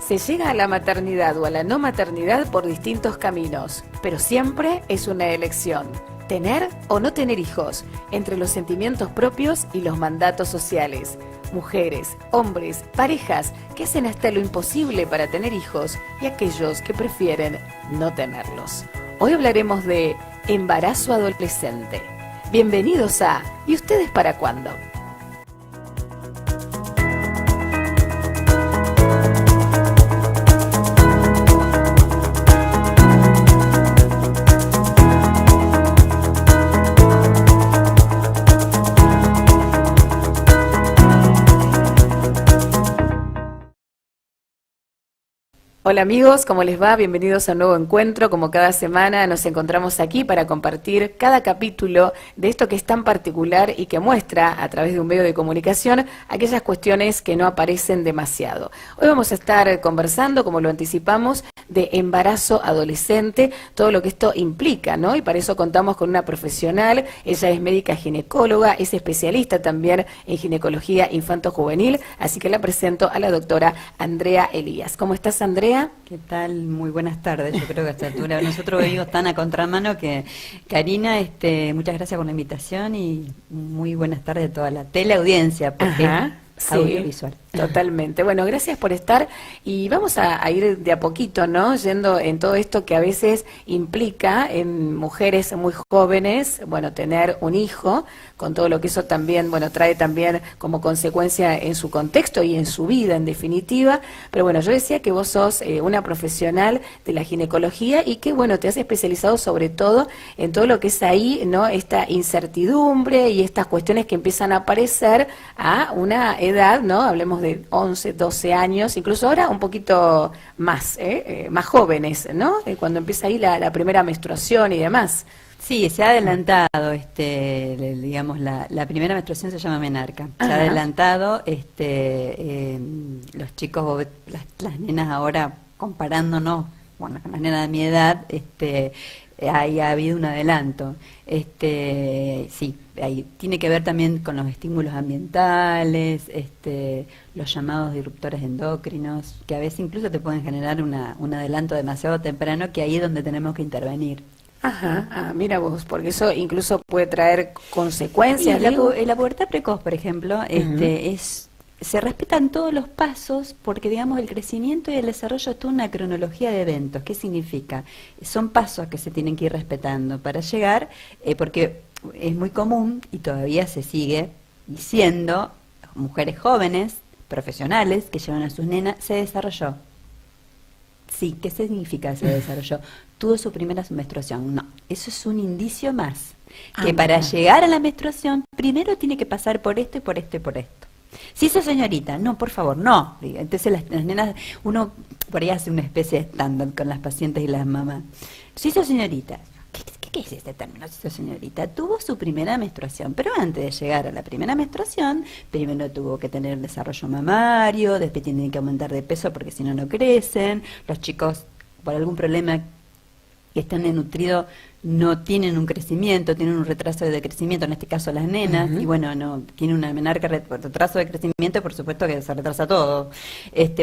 Se llega a la maternidad o a la no maternidad por distintos caminos, pero siempre es una elección. Tener o no tener hijos, entre los sentimientos propios y los mandatos sociales. Mujeres, hombres, parejas que hacen hasta lo imposible para tener hijos y aquellos que prefieren no tenerlos. Hoy hablaremos de embarazo adolescente. Bienvenidos a ¿Y ustedes para cuándo? Hola amigos, ¿cómo les va? Bienvenidos a un nuevo encuentro. Como cada semana nos encontramos aquí para compartir cada capítulo de esto que es tan particular y que muestra a través de un medio de comunicación aquellas cuestiones que no aparecen demasiado. Hoy vamos a estar conversando, como lo anticipamos, de embarazo adolescente, todo lo que esto implica, ¿no? Y para eso contamos con una profesional. Ella es médica ginecóloga, es especialista también en ginecología infanto-juvenil, así que la presento a la doctora Andrea Elías. ¿Cómo estás, Andrea? ¿Qué tal? Muy buenas tardes. Yo creo que a esta altura nosotros venimos tan a contramano que, Karina, muchas gracias por la invitación y muy buenas tardes a toda la teleaudiencia, porque sí, audiovisual. Totalmente. Bueno, gracias por estar y vamos a ir de a poquito, ¿no? Yendo en todo esto que a veces implica en mujeres muy jóvenes, bueno, tener un hijo, con todo lo que eso también, bueno, trae también como consecuencia en su contexto y en su vida, en definitiva. Pero bueno, yo decía que vos sos una profesional de la ginecología y que, bueno, te has especializado sobre todo en todo lo que es ahí, ¿no? Esta incertidumbre y estas cuestiones que empiezan a aparecer a una edad, ¿no? Hablemos de 11, 12 años, incluso ahora un poquito más, más jóvenes, ¿no? Cuando empieza ahí la primera menstruación y demás. Sí, se ha adelantado, digamos, la primera menstruación se llama menarca. Se ha adelantado, los chicos, las nenas ahora, comparándonos, bueno, con las nenas de mi edad, ahí ha habido un adelanto. Sí, ahí tiene que ver también con los estímulos ambientales, los llamados disruptores endocrinos, que a veces incluso te pueden generar un adelanto demasiado temprano, que ahí es donde tenemos que intervenir. Mira vos, porque eso incluso puede traer consecuencias. La pubertad precoz, por ejemplo, se respetan todos los pasos porque, digamos, el crecimiento y el desarrollo es toda una cronología de eventos. ¿Qué significa? Son pasos que se tienen que ir respetando para llegar, porque es muy común y todavía se sigue diciendo, mujeres jóvenes, profesionales, que llevan a sus nenas, se desarrolló. Sí, ¿qué significa se desarrolló? Tuvo su primera menstruación. No, eso es un indicio más. Que para llegar a la menstruación, primero tiene que pasar por esto y por esto y por esto. Si esa señorita, no, por favor, no. Entonces las nenas, uno por ahí hace una especie de estándar con las pacientes y las mamás. Si esa señorita, ¿qué es este término? Si esa señorita tuvo su primera menstruación, pero antes de llegar a la primera menstruación, primero tuvo que tener desarrollo mamario, después tienen que aumentar de peso porque si no, no crecen. Los chicos, por algún problema que están desnutridos, no tienen un crecimiento, tienen un retraso de crecimiento, en este caso las nenas, y bueno, no tienen una menarca retraso de crecimiento, por supuesto que se retrasa todo.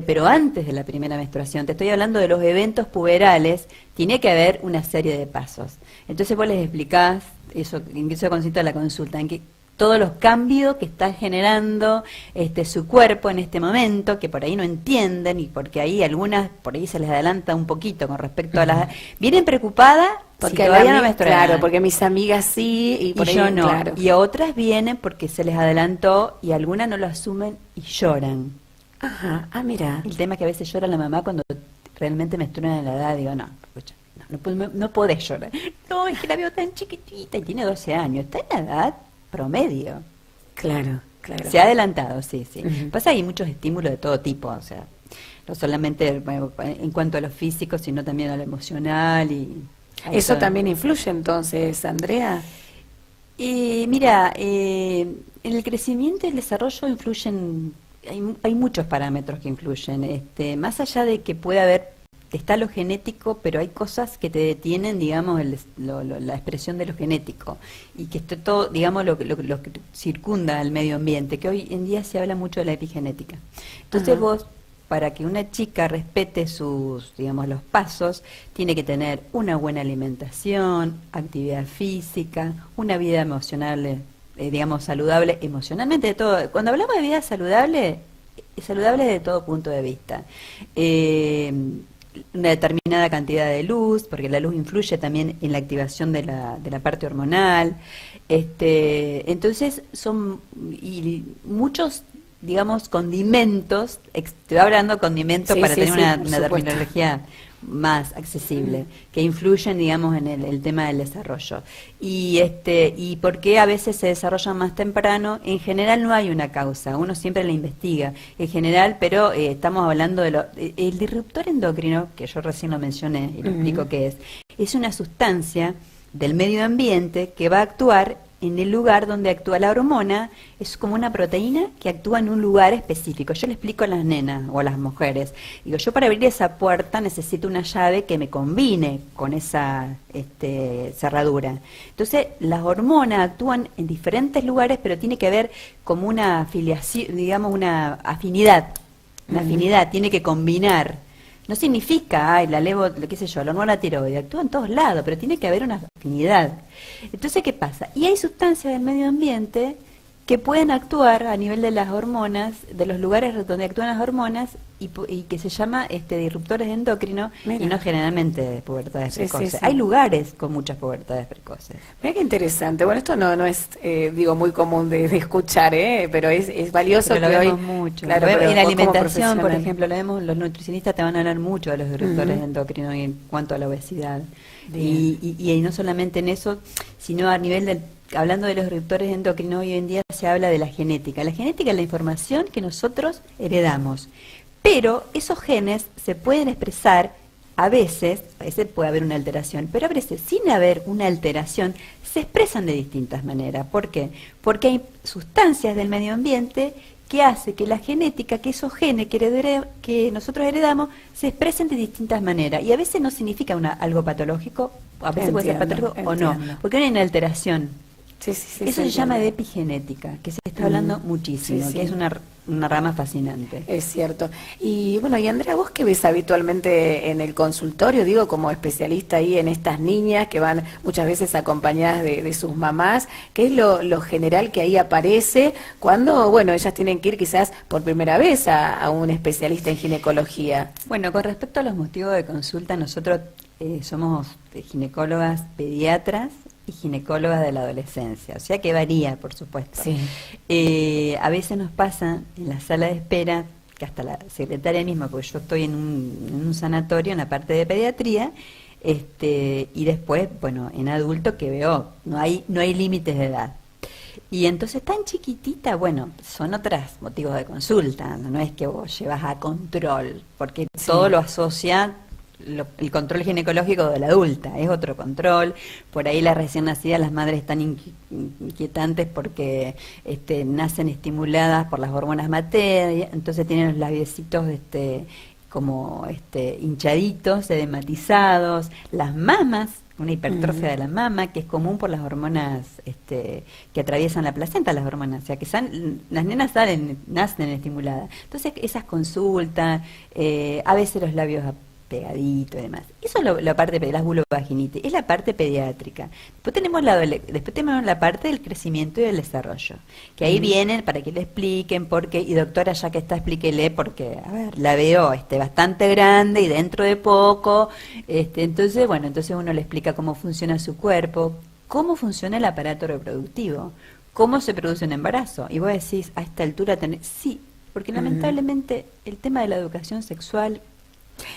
Pero antes de la primera menstruación, te estoy hablando de los eventos puberales, tiene que haber una serie de pasos. Entonces vos les explicás, eso consiste en la consulta, en que todos los cambios que está generando su cuerpo en este momento, que por ahí no entienden, y porque ahí algunas, por ahí se les adelanta un poquito con respecto a las... Vienen preocupadas porque todavía no menstruan. Claro, porque mis amigas sí, y por ahí yo no. Claro. Y otras vienen porque se les adelantó, y algunas no lo asumen y lloran. Mira. El tema es que a veces llora la mamá cuando realmente menstruan en la edad, digo, no, escucha, no podés llorar. No, es que la veo tan chiquitita y tiene 12 años, está en la edad promedio. Claro. Se ha adelantado, sí. Pasa hay muchos estímulos de todo tipo, o sea, no solamente en cuanto a lo físico, sino también a lo emocional. Y ¿eso también influye entonces, Andrea? Mira, en el crecimiento y el desarrollo influyen, hay muchos parámetros que influyen, más allá de que pueda haber está lo genético, pero hay cosas que te detienen, digamos, la expresión de lo genético, y que esto todo, digamos, lo que circunda al medio ambiente, que hoy en día se habla mucho de la epigenética. Entonces vos para que una chica respete sus, digamos, los pasos, tiene que tener una buena alimentación, actividad física, una vida emocional, digamos, saludable emocionalmente de todo. Cuando hablamos de vida saludable, saludable desde todo punto de vista. Una determinada cantidad de luz, porque la luz influye también en la activación de la parte hormonal. Entonces son y muchos, digamos, condimentos, estoy hablando condimentos para tener una terminología más accesible, que influyen, digamos, en el tema del desarrollo. Y por qué a veces se desarrollan más temprano. En general no hay una causa, uno siempre la investiga, en general, pero estamos hablando de el disruptor endocrino, que yo recién lo mencioné y lo explico qué es una sustancia del medio ambiente que va a actuar en el lugar donde actúa la hormona. Es como una proteína que actúa en un lugar específico. Yo le explico a las nenas o a las mujeres. Digo, yo para abrir esa puerta necesito una llave que me combine con esa cerradura. Entonces, las hormonas actúan en diferentes lugares, pero tiene que haber como una afiliación, digamos, una afinidad. Una afinidad, tiene que combinar. No significa, ay, la levo, qué sé yo, la hormona tiroide, actúa en todos lados, pero tiene que haber una afinidad. Entonces, ¿qué pasa? Y hay sustancias del medio ambiente que pueden actuar a nivel de las hormonas, de los lugares donde actúan las hormonas, y que se llama disruptores endocrinos. Mira. Y no generalmente pubertades precoces. Sí. Hay lugares con muchas pubertades precoces. Mira qué interesante. Bueno, esto no es, digo, muy común de escuchar, pero es valioso. Pero que lo hoy, vemos mucho. Claro, lo vemos, en la alimentación, por ejemplo, lo vemos, los nutricionistas te van a hablar mucho de los disruptores endocrinos en cuanto a la obesidad. Y no solamente en eso, sino a nivel del... Hablando de los disruptores endocrinos, hoy en día se habla de la genética. La genética es la información que nosotros heredamos. Pero esos genes se pueden expresar a veces puede haber una alteración, pero a veces sin haber una alteración se expresan de distintas maneras. ¿Por qué? Porque hay sustancias del medio ambiente que hace que la genética, que esos genes que nosotros heredamos, se expresen de distintas maneras. Y a veces no significa algo patológico, a veces puede ser patológico o no, porque no hay una alteración. Eso se llama de epigenética, que se está hablando muchísimo, que es una rama fascinante. Es cierto. Y bueno, y Andrea, ¿vos qué ves habitualmente en el consultorio, digo, como especialista ahí en estas niñas que van muchas veces acompañadas de sus mamás? ¿Qué es lo general que ahí aparece cuando, bueno, ellas tienen que ir quizás por primera vez a un especialista en ginecología? Bueno, con respecto a los motivos de consulta, nosotros somos ginecólogas pediatras y ginecólogas de la adolescencia, o sea que varía, por supuesto. Sí. A veces nos pasa en la sala de espera, que hasta la secretaria misma, porque yo estoy en un sanatorio en la parte de pediatría, y después, bueno, en adulto que veo, no hay límites de edad. Y entonces tan chiquitita, bueno, son otros motivos de consulta, no es que vos llevas a control, porque todo lo asocia... el control ginecológico de la adulta, es otro control. Por ahí las recién nacidas, las madres están inquietantes porque nacen estimuladas por las hormonas maternas, entonces tienen los labiecitos como hinchaditos, edematizados, las mamas, una hipertrofia de la mama, que es común por las hormonas que atraviesan la placenta, las hormonas, o sea que las nenas nacen estimuladas. Entonces esas consultas, a veces los labios pegadito y demás. Eso es la parte de las vulvovaginitis, es la parte pediátrica. Después tenemos la parte del crecimiento y del desarrollo, que ahí vienen para que le expliquen por qué, y doctora, ya que está, explíquele, porque, a ver, la veo bastante grande y dentro de poco, entonces uno le explica cómo funciona su cuerpo, cómo funciona el aparato reproductivo, cómo se produce un embarazo. Y vos decís, a esta altura sí, porque lamentablemente el tema de la educación sexual...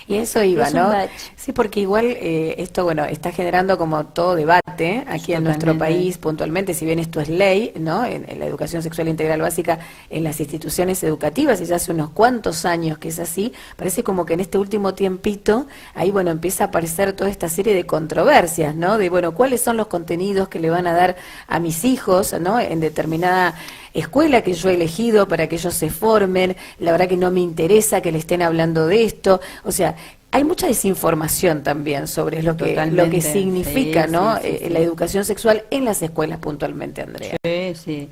Y eso iba, ¿no? Sí, porque igual esto, bueno, está generando como todo debate aquí en nuestro país puntualmente, si bien esto es ley, ¿no? En la educación sexual integral básica en las instituciones educativas, y ya hace unos cuantos años que es así, parece como que en este último tiempito, ahí, bueno, empieza a aparecer toda esta serie de controversias, ¿no? De, bueno, ¿cuáles son los contenidos que le van a dar a mis hijos, ¿no? En determinada escuela que yo he elegido para que ellos se formen, la verdad que no me interesa que le estén hablando de esto, o sea, hay mucha desinformación también sobre lo que significa, sí, ¿no? sí, sí, La sí. educación sexual en las escuelas puntualmente, Andrea. Sí, sí.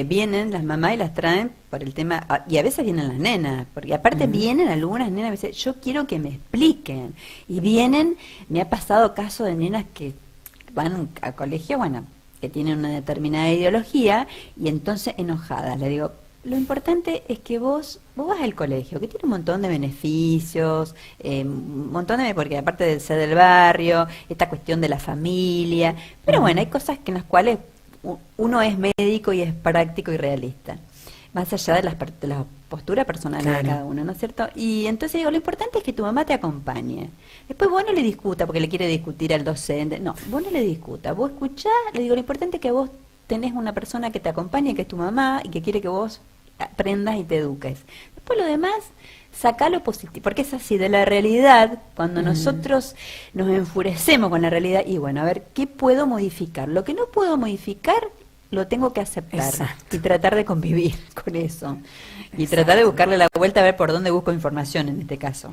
Vienen las mamás y las traen por el tema, y a veces vienen las nenas, porque aparte vienen algunas nenas, a veces, yo quiero que me expliquen, y vienen, me ha pasado caso de nenas que van al colegio, bueno, que tienen una determinada ideología, y entonces enojadas, le digo, lo importante es que vos vas al colegio, que tiene un montón de beneficios, un montón de, porque aparte de ser del barrio, esta cuestión de la familia, pero bueno, hay cosas que en las cuales uno es médico y es práctico y realista, más allá de de la postura personal de cada uno, ¿no es cierto? Y entonces digo, lo importante es que tu mamá te acompañe. Después vos no le discuta porque le quiere discutir al docente, no, vos no le discuta, vos escuchás, le digo, lo importante es que vos tenés una persona que te acompañe, que es tu mamá, y que quiere que vos aprendas y te eduques. Después lo demás, saca lo positivo, porque es así, de la realidad, cuando nosotros nos enfurecemos con la realidad, y bueno, a ver, ¿qué puedo modificar? Lo que no puedo modificar, lo tengo que aceptar. Exacto. Y tratar de convivir con eso. Y tratar de buscarle la vuelta a ver por dónde busco información en este caso.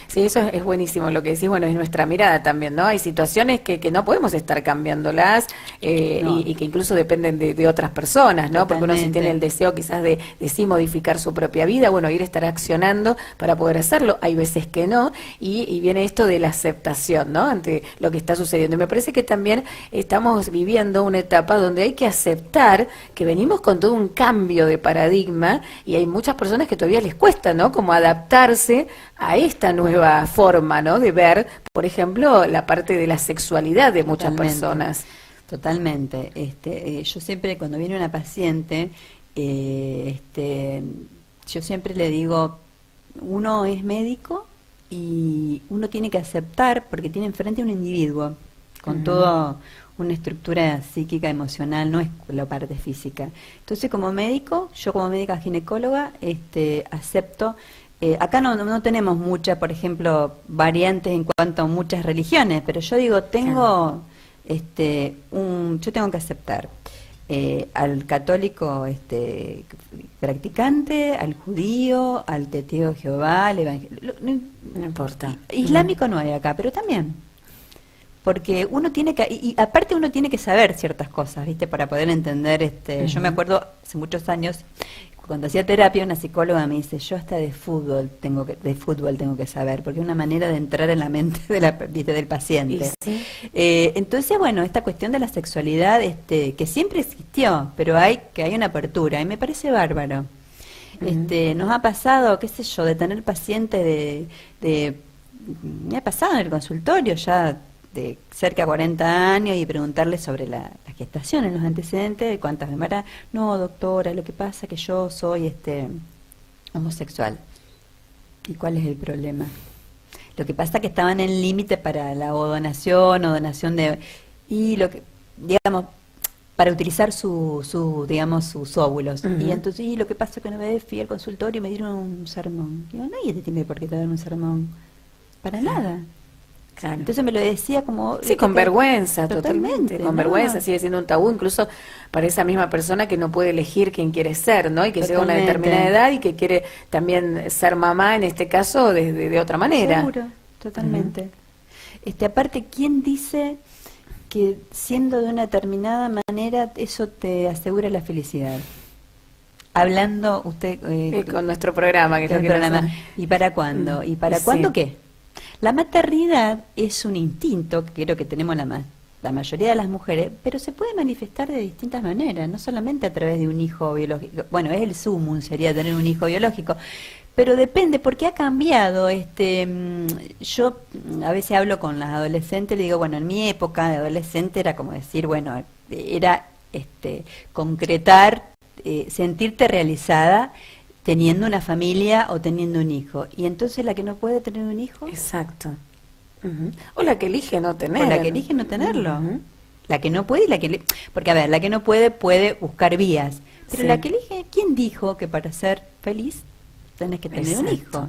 Sí, eso es buenísimo lo que decís, bueno, es nuestra mirada también, ¿no? Hay situaciones que no podemos estar cambiándolas No. y que incluso dependen de otras personas, ¿no? Porque uno si Totalmente. tiene el deseo quizás de sí modificar su propia vida, bueno, ir a estar accionando para poder hacerlo, hay veces que no, y viene esto de la aceptación, ¿no? Ante lo que está sucediendo. Y me parece que también estamos viviendo una etapa donde hay que aceptar que venimos con todo un cambio de paradigma y hay muchas personas que todavía les cuesta, ¿no? Como adaptarse a esta nueva forma, ¿no? De ver, por ejemplo, la parte de la sexualidad de muchas personas. Totalmente. Yo siempre, cuando viene una paciente, yo siempre le digo, uno es médico y uno tiene que aceptar, porque tiene enfrente a un individuo con toda una estructura psíquica, emocional, no es la parte física. Entonces, como médico, yo como médica ginecóloga, acepto. Acá no tenemos muchas, por ejemplo, variantes en cuanto a muchas religiones, pero yo digo, yo tengo que aceptar al católico practicante, al judío, al testigo de Jehová, al evangelio, No importa. Islámico no hay acá, pero también. Porque uno tiene que, y aparte uno tiene que saber ciertas cosas, ¿viste? Para poder entender, yo me acuerdo hace muchos años, cuando hacía terapia, una psicóloga me dice, yo hasta de fútbol tengo que saber, porque es una manera de entrar en la mente del paciente. Sí. Entonces, bueno, esta cuestión de la sexualidad, que siempre existió, pero hay una apertura, y me parece bárbaro. Nos ha pasado, qué sé yo, de tener pacientes me ha pasado en el consultorio ya de cerca de 40 años y preguntarle sobre la gestación, en los antecedentes, de cuántas embarazos. No, doctora, lo que pasa es que yo soy homosexual. ¿Y cuál es el problema? Lo que pasa es que estaban en límite para la donación o donación de... Y lo que, digamos, para utilizar sus óvulos. Y entonces, y lo que pasa es que una vez fui al consultorio y me dieron un sermón. Digo, nadie te tiene por qué te dar un sermón. Para nada. Claro. Entonces me lo decía como... Sí, con vergüenza, totalmente, con ¿no? vergüenza, sigue siendo un tabú, incluso para esa misma persona que no puede elegir quién quiere ser, ¿no? Y que llega a una determinada edad y que quiere también ser mamá, en este caso, de otra manera. Seguro, totalmente. Aparte, ¿quién dice que siendo de una determinada manera eso te asegura la felicidad? Hablando usted... con nuestro programa. Que ¿Y para cuándo? ¿Y para cuándo qué? La maternidad es un instinto que creo que tenemos la mayoría de las mujeres, pero se puede manifestar de distintas maneras, no solamente a través de un hijo biológico. Bueno, es el sumum, sería tener un hijo biológico, pero depende, porque ha cambiado. Yo a veces hablo con las adolescentes, le digo, bueno, en mi época de adolescente era como decir, bueno, era concretar, sentirte realizada teniendo una familia o teniendo un hijo. Y entonces la que no puede tener un hijo... Exacto. O la que elige no tener. O la que elige no tenerlo. La que no puede y la que... Porque, a ver, la que no puede buscar vías. Pero la que elige, ¿quién dijo que para ser feliz tenés que tener un hijo?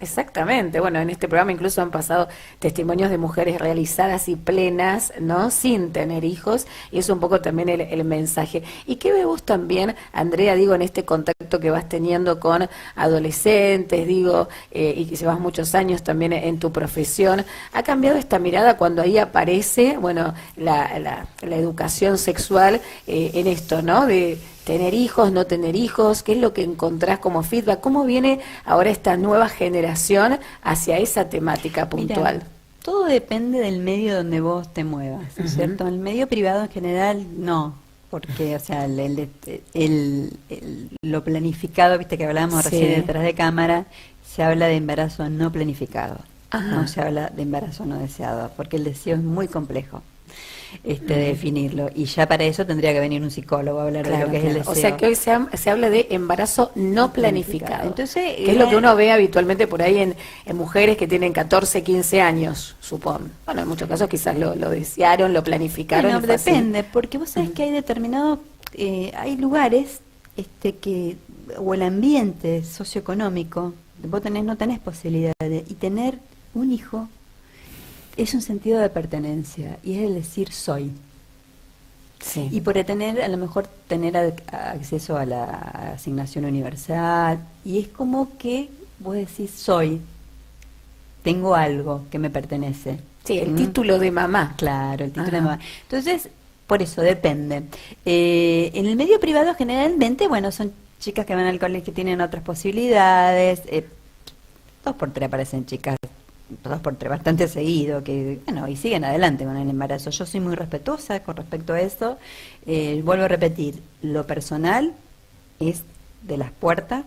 Exactamente. Bueno, en este programa incluso han pasado testimonios de mujeres realizadas y plenas, ¿no? Sin tener hijos, y es un poco también el mensaje. ¿Y qué ves vos también, Andrea, digo, en este contacto que vas teniendo con adolescentes, digo, y que llevas muchos años también en tu profesión? ¿Ha cambiado esta mirada cuando ahí aparece, bueno, la educación sexual en esto, ¿no? De tener hijos, no tener hijos, ¿qué es lo que encontrás como feedback? ¿Cómo viene ahora esta nueva generación hacia esa temática puntual? Mira, todo depende del medio donde vos te muevas, ¿no es cierto? En el medio privado en general, no, porque, o sea, lo planificado, viste que hablábamos recién detrás de cámara, se habla de embarazo no planificado, no se habla de embarazo no deseado, porque el deseo es muy complejo. Definirlo, y ya para eso tendría que venir un psicólogo a hablar de lo que es el deseo. O sea que hoy se habla de embarazo no planificado. Entonces, que es lo que uno ve habitualmente por ahí en mujeres que tienen 14, 15 años, supongo. Bueno, en muchos casos quizás lo desearon, lo planificaron. Bueno, depende, porque vos sabés que hay determinados, hay lugares que, o el ambiente socioeconómico, vos no tenés posibilidad y tener un hijo es un sentido de pertenencia, y es el decir soy. Sí. Y por tener, a lo mejor tener acceso a la asignación universal, y es como que vos decís soy, tengo algo que me pertenece. Sí, el título de mamá. Claro, el título de mamá. Entonces, por eso depende. En el medio privado generalmente, bueno, son chicas que van al colegio que tienen otras posibilidades, 2x3 aparecen chicas 2x3 bastante seguido, que bueno, y siguen adelante con el embarazo. Yo soy muy respetuosa con respecto a eso. Vuelvo a repetir, lo personal es de las puertas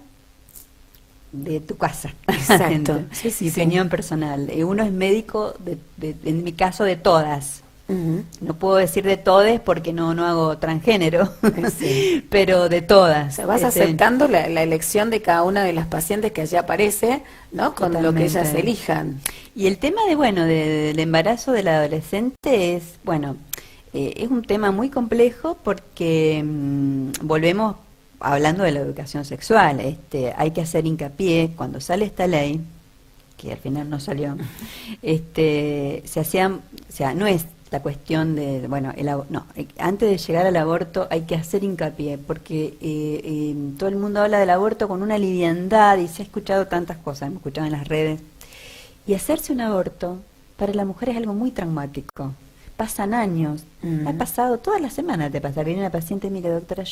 de tu casa. Exacto. Mi opinión personal. Uno es médico, en mi caso, de todas. No puedo decir de todes porque no hago transgénero, pero de todas. O sea, vas aceptando la elección de cada una de las pacientes que allí aparece, ¿no? Con lo que ellas elijan. Y el tema del embarazo del adolescente es, bueno, es un tema muy complejo porque volvemos hablando de la educación sexual. Hay que hacer hincapié cuando sale esta ley, que al final no salió, se hacían, o sea, no es la cuestión de, bueno, antes de llegar al aborto hay que hacer hincapié, porque todo el mundo habla del aborto con una liviandad y se ha escuchado tantas cosas, hemos escuchado en las redes, y hacerse un aborto para la mujer es algo muy traumático. Pasan años, ha pasado todas las semanas, viene una paciente, mire doctora,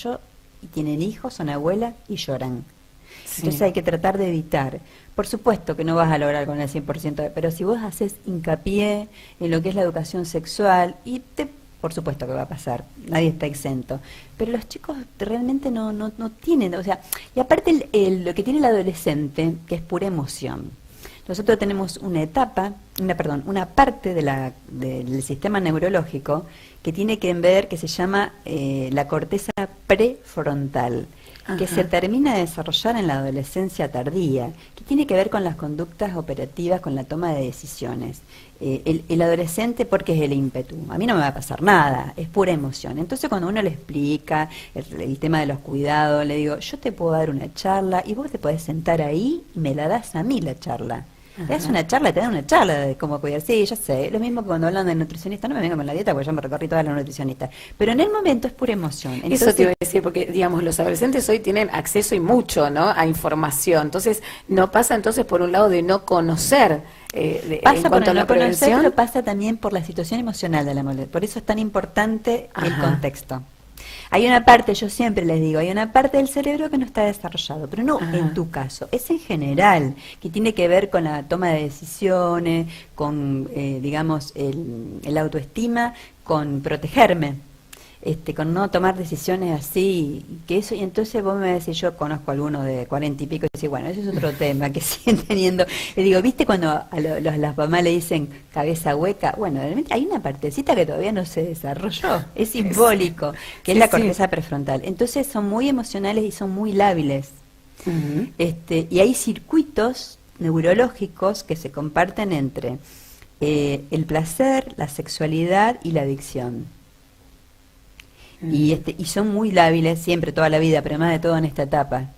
y tienen hijos, son abuelas y lloran. Entonces hay que tratar de evitar. Por supuesto que no vas a lograr con el 100%, pero si vos haces hincapié en lo que es la educación sexual, por supuesto que va a pasar, nadie está exento. Pero los chicos realmente no tienen, o sea, y aparte lo que tiene el adolescente, que es pura emoción. Nosotros tenemos una parte del sistema neurológico que tiene que ver, que se llama la corteza prefrontal, que se termina de desarrollar en la adolescencia tardía, que tiene que ver con las conductas operativas, con la toma de decisiones. El adolescente, porque es el ímpetu, a mí no me va a pasar nada, es pura emoción. Entonces cuando uno le explica el tema de los cuidados, le digo, yo te puedo dar una charla y vos te podés sentar ahí y me la das a mí la charla. Te das una charla, te dan una charla de cómo cuidar. Sí, ya sé, lo mismo que cuando hablan de nutricionista, no me vengan con la dieta porque yo me recorrí toda la nutricionista. Pero en el momento es pura emoción. Entonces, eso te iba a decir, porque digamos, los adolescentes hoy tienen acceso y mucho, ¿no?, a información. Entonces, no pasa entonces por un lado de no conocer. Pasa por el no conocer, pero pasa también por la situación emocional de la mujer. Por eso es tan importante el contexto. Hay una parte, yo siempre les digo, hay una parte del cerebro que no está desarrollado, pero no en tu caso, es en general, que tiene que ver con la toma de decisiones, con, digamos, el autoestima, con protegerme, con no tomar decisiones así, que eso, y entonces vos me decís, yo conozco a algunos de 40 y pico, y decís, bueno, ese es otro tema que siguen teniendo. Le digo, ¿viste cuando a las mamás le dicen cabeza hueca? Bueno, realmente hay una partecita que todavía no se desarrolló, es simbólico, que es la corteza prefrontal. Entonces son muy emocionales y son muy lábiles. Y hay circuitos neurológicos que se comparten entre el placer, la sexualidad y la adicción. Y son muy lábiles siempre, toda la vida, pero más de todo en esta etapa.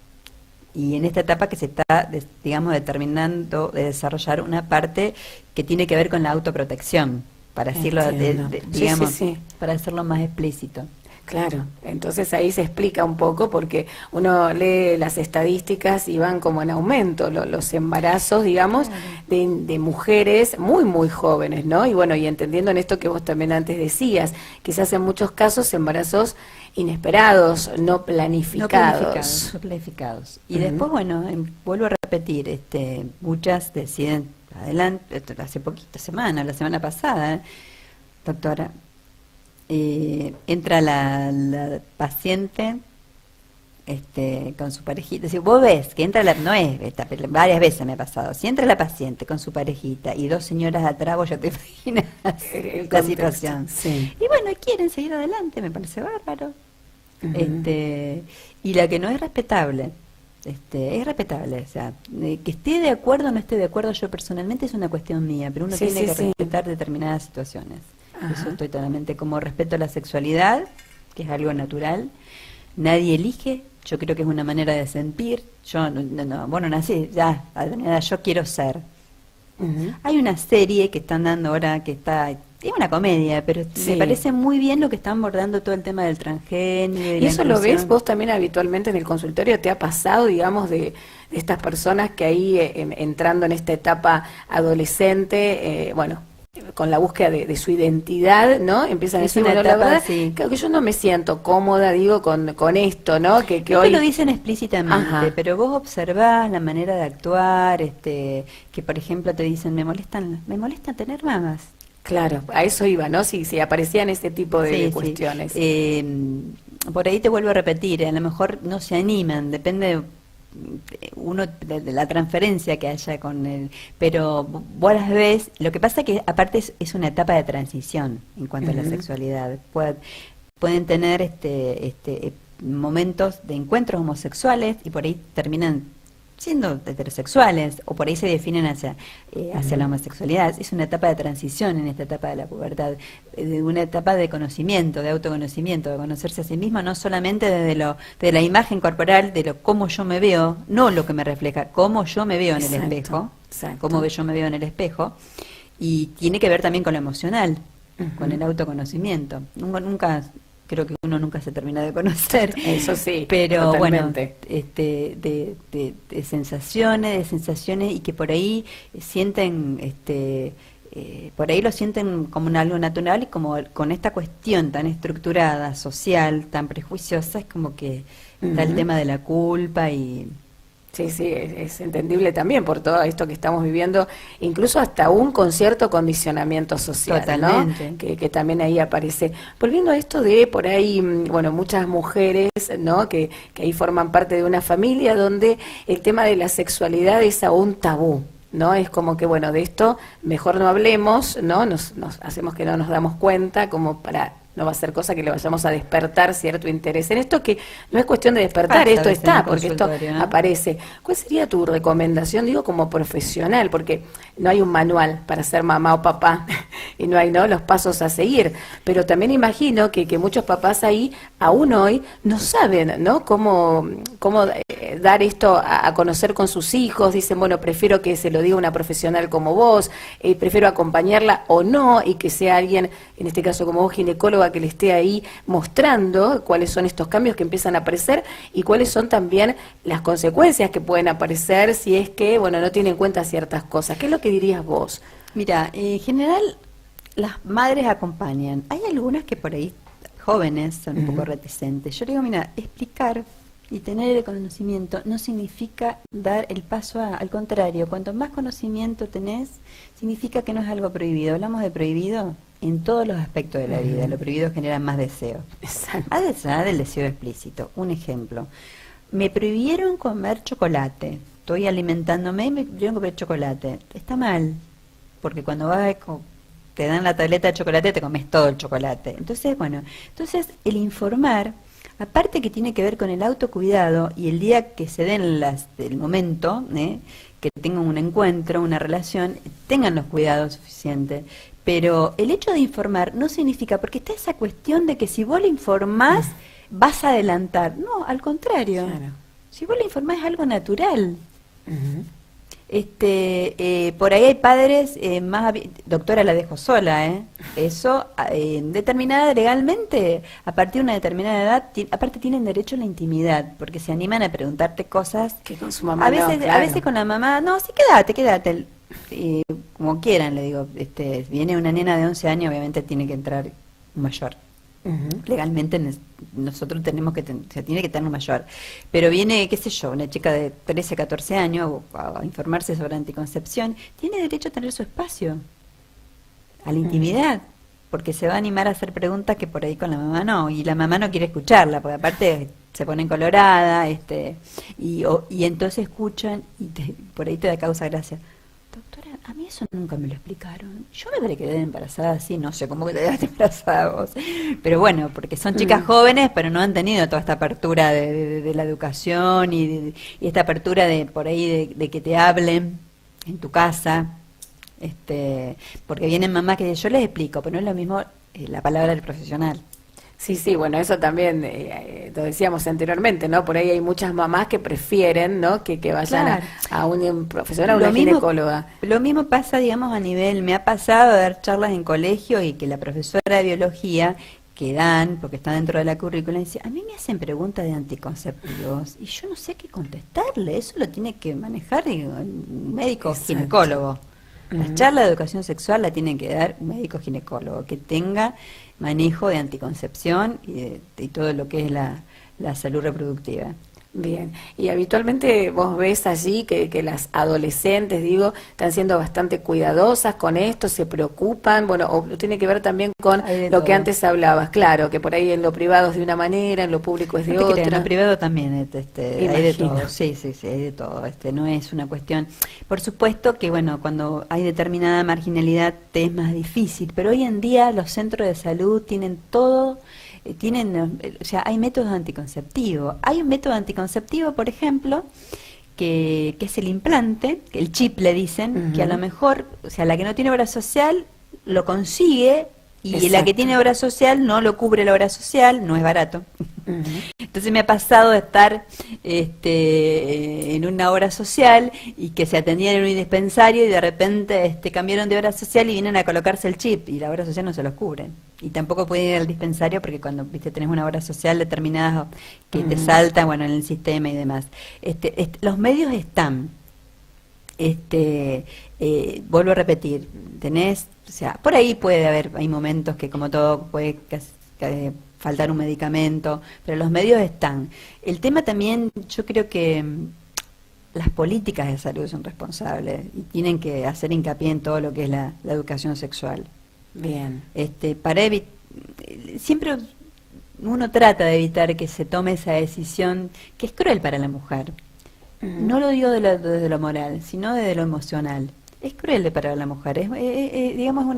Y en esta etapa que se está, digamos, determinando de desarrollar una parte que tiene que ver con la autoprotección, para decirlo, digamos, para hacerlo más explícito. Claro, entonces ahí se explica un poco porque uno lee las estadísticas y van como en aumento los embarazos, digamos, de mujeres muy, muy jóvenes, ¿no? Y bueno, y entendiendo en esto que vos también antes decías, quizás en muchos casos embarazos inesperados, no planificados. No planificados. Y después, bueno, vuelvo a repetir, muchas deciden adelante, hace poquita semana, la semana pasada, doctora, entra la paciente con su parejita. Si vos ves que entra no es varias veces me ha pasado, si entra la paciente con su parejita y dos señoras atrás, vos ya te imaginas la situación. Sí. Y bueno, quieren seguir adelante, me parece bárbaro. Y la que no es respetable, es respetable, o sea, que esté de acuerdo o no esté de acuerdo, yo personalmente es una cuestión mía, pero uno tiene que respetar determinadas situaciones. Eso estoy totalmente, como respeto a la sexualidad, que es algo natural. Nadie elige, yo creo que es una manera de sentir. Yo bueno, nací, ya, a determinada edad, yo quiero ser. Hay una serie que están dando ahora que es una comedia, pero me parece muy bien lo que están abordando todo el tema del transgénero. ¿Y eso lo ves vos también habitualmente en el consultorio? ¿Te ha pasado, digamos, de estas personas que ahí entrando en esta etapa adolescente, bueno, con la búsqueda de su identidad, ¿no? Empiezan a decir, bueno, la verdad, creo que yo no me siento cómoda, digo, con esto, ¿no? Que hoy lo dicen explícitamente, pero vos observás la manera de actuar, que por ejemplo te dicen, me molesta tener mamas. Claro, a eso iba, ¿no? Si aparecían ese tipo de cuestiones. Por ahí te vuelvo a repetir, a lo mejor no se animan, depende de la transferencia que haya con él, pero vos las ves. Lo que pasa que aparte es una etapa de transición en cuanto a la sexualidad. Pueden tener momentos de encuentros homosexuales y por ahí terminan siendo heterosexuales, o por ahí se definen hacia la homosexualidad. Es una etapa de transición en esta etapa de la pubertad, de una etapa de conocimiento, de autoconocimiento, de conocerse a sí mismo, no solamente de la imagen corporal, de cómo yo me veo, no lo que me refleja, cómo yo me veo en el espejo, cómo yo me veo en el espejo, y tiene que ver también con lo emocional, con el autoconocimiento. Creo que uno nunca se termina de conocer. Eso sí, pero totalmente. Bueno, de sensaciones y que por ahí sienten, por ahí lo sienten como algo natural, y como con esta cuestión tan estructurada, social, tan prejuiciosa, es como que está el tema de la culpa y... Sí, es entendible también por todo esto que estamos viviendo, incluso hasta con cierto condicionamiento social, totalmente, ¿no? Que también ahí aparece. Volviendo a esto de por ahí, bueno, muchas mujeres, ¿no? Que ahí forman parte de una familia donde el tema de la sexualidad es aún tabú, ¿no? Es como que, bueno, de esto mejor no hablemos, ¿no? Nos hacemos que no nos damos cuenta, como para... No va a ser cosa que le vayamos a despertar cierto interés en esto, que no es cuestión de despertar, esto está, porque esto aparece. ¿Cuál sería tu recomendación, digo, como profesional? Porque no hay un manual para ser mamá o papá y no hay los pasos a seguir, pero también imagino que muchos papás ahí, aún hoy, no saben, ¿no? Cómo dar esto a conocer con sus hijos. Dicen, bueno, prefiero que se lo diga una profesional como vos, prefiero acompañarla o no, y que sea alguien, en este caso como vos, ginecóloga, que le esté ahí mostrando cuáles son estos cambios que empiezan a aparecer y cuáles son también las consecuencias que pueden aparecer si es que, bueno, no tiene en cuenta ciertas cosas. ¿Qué es lo que dirías vos? Mira, en general las madres acompañan. Hay algunas que por ahí, jóvenes, son un poco reticentes. Yo le digo, mira, explicar y tener el conocimiento no significa dar el paso al contrario. Cuanto más conocimiento tenés, significa que no es algo prohibido. Hablamos de prohibido en todos los aspectos de la vida. Lo prohibido genera más deseo. Exacto. Además del deseo explícito. Un ejemplo. Me prohibieron comer chocolate. Estoy alimentándome y me prohibieron comer chocolate. Está mal, porque cuando te dan la tableta de chocolate, te comes todo el chocolate. Entonces, bueno, el informar, aparte que tiene que ver con el autocuidado, y el día que se den el momento, que tengan un encuentro, una relación, tengan los cuidados suficientes. Pero el hecho de informar no significa, porque está esa cuestión de que si vos le informás, vas a adelantar. No, al contrario. Claro. Si vos le informás es algo natural. Ujú. Por ahí hay padres doctora, la dejo sola, eso determinada legalmente, a partir de una determinada edad, aparte tienen derecho a la intimidad, porque se animan a preguntarte cosas Que con su mamá a veces, no, claro. a veces con la mamá, no, sí, quédate, como quieran, le digo, viene una nena de 11 años, obviamente tiene que entrar un mayor. Ujú. Legalmente nosotros tenemos que se tiene que tener un mayor, pero viene, qué sé yo, una chica de 13, 14 años a informarse sobre anticoncepción, tiene derecho a tener su espacio, a la intimidad, porque se va a animar a hacer preguntas que por ahí con la mamá no, y la mamá no quiere escucharla, porque aparte se ponen colorada, y entonces escuchan y por ahí te da causa gracia. Doctora, a mí eso nunca me lo explicaron. Yo me quedé embarazada así, no sé cómo que te quedaste embarazada vos. Pero bueno, porque son chicas jóvenes, pero no han tenido toda esta apertura de la educación y esta apertura de por ahí de que te hablen en tu casa. Porque vienen mamás que yo les explico, pero no es lo mismo la palabra del profesional. Sí, bueno, eso también lo decíamos anteriormente, ¿no? Por ahí hay muchas mamás que prefieren, ¿no? Que vayan Claro. a un profesional, a una ginecóloga. Lo mismo pasa, digamos, a nivel, me ha pasado a dar charlas en colegio y que la profesora de biología que dan, porque está dentro de la currícula, dice, a mí me hacen preguntas de anticonceptivos y yo no sé qué contestarle, eso lo tiene que manejar un médico Exacto. ginecólogo. La Ujú. charla de educación sexual la tiene que dar un médico ginecólogo que tenga manejo de anticoncepción y todo lo que es la salud reproductiva. Bien, y habitualmente vos ves allí que las adolescentes, digo, están siendo bastante cuidadosas con esto, se preocupan, bueno, o tiene que ver también con Hay de lo que todo. antes hablabas, claro, que por ahí en lo privado es de una manera, en lo público es de No te creas, en otra. lo privado también hay de Imagino. todo, sí, hay de todo, no es una cuestión, por supuesto que bueno, cuando hay determinada marginalidad te es más difícil, pero hoy en día los centros de salud tienen todo, o sea, hay métodos anticonceptivos, hay un método anticonceptivo, por ejemplo, que es el implante, que el chip le dicen, que a lo Ujú. mejor, o sea, la que no tiene obra social lo consigue y la que Exacto. tiene obra social no lo cubre la obra social, no es barato. Ujú. Entonces me ha pasado de estar en una obra social y que se atendían en un dispensario y de repente cambiaron de obra social y vienen a colocarse el chip y la obra social no se los cubre. Y tampoco pueden ir al dispensario porque cuando tenés una obra social determinada que te salta, bueno, en el sistema y demás. Los medios están. Vuelvo a repetir, o sea, por ahí hay momentos que como todo puede faltar un medicamento, pero los medios están. El tema también, yo creo que las políticas de salud son responsables y tienen que hacer hincapié en todo lo que es la educación sexual. Bien. Siempre uno trata de evitar que se tome esa decisión que es cruel para la mujer. Ujú. No lo digo desde lo moral, sino desde lo emocional. Es cruel para la mujer, digamos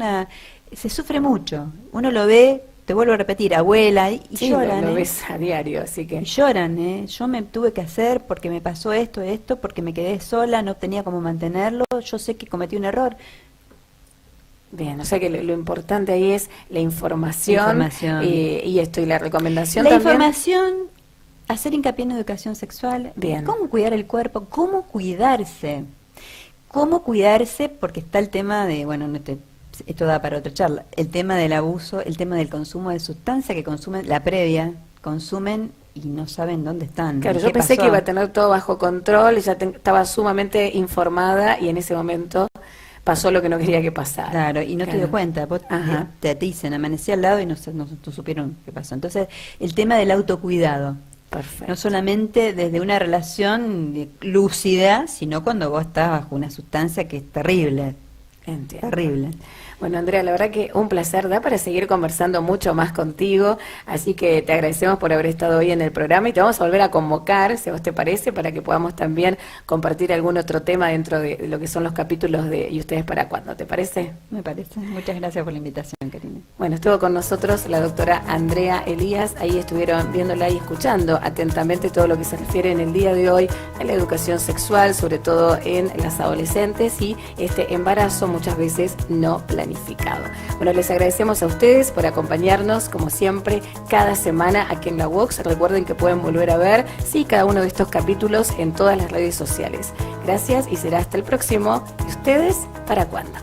se sufre mucho. Uno lo ve, te vuelvo a repetir, abuela, y Sí, lloran. lo ves a diario, así que... Y lloran, yo me tuve que hacer porque me pasó esto, porque me quedé sola, no tenía cómo mantenerlo, yo sé que cometí un error. Bien, o sea que lo importante ahí es la información, Información. Y esto, y la recomendación La también. información, hacer hincapié en educación sexual, Bien. cómo cuidar el cuerpo, cómo cuidarse, porque está el tema de, bueno, esto da para otra charla, el tema del abuso, el tema del consumo de sustancias que consumen, la previa, consumen y no saben dónde están. Claro, ¿Qué yo pensé pasó? que iba a tener todo bajo control, ya estaba sumamente informada y en ese momento pasó lo que no quería que pasara. Claro, y no te Claro. dio cuenta, vos Ajá. te dicen, amanecí al lado y no supieron qué pasó. Entonces, el tema del autocuidado, Perfecto. no solamente desde una relación lúcida, sino cuando vos estás bajo una sustancia que es terrible, Entiendo. terrible. Bueno, Andrea, la verdad que un placer, da para seguir conversando mucho más contigo, así que te agradecemos por haber estado hoy en el programa y te vamos a volver a convocar, si a vos te parece, para que podamos también compartir algún otro tema dentro de lo que son los capítulos de ¿Y ustedes para cuándo? ¿Te parece? Me parece. Muchas gracias por la invitación, Karina. Bueno, estuvo con nosotros la doctora Andrea Elías, ahí estuvieron viéndola y escuchando atentamente todo lo que se refiere en el día de hoy a la educación sexual, sobre todo en las adolescentes y este embarazo muy muchas veces no planificado. Bueno, les agradecemos a ustedes por acompañarnos, como siempre, cada semana aquí en la Vox. Recuerden que pueden volver a ver, sí, cada uno de estos capítulos en todas las redes sociales. Gracias y será hasta el próximo. ¿Y ustedes para cuándo?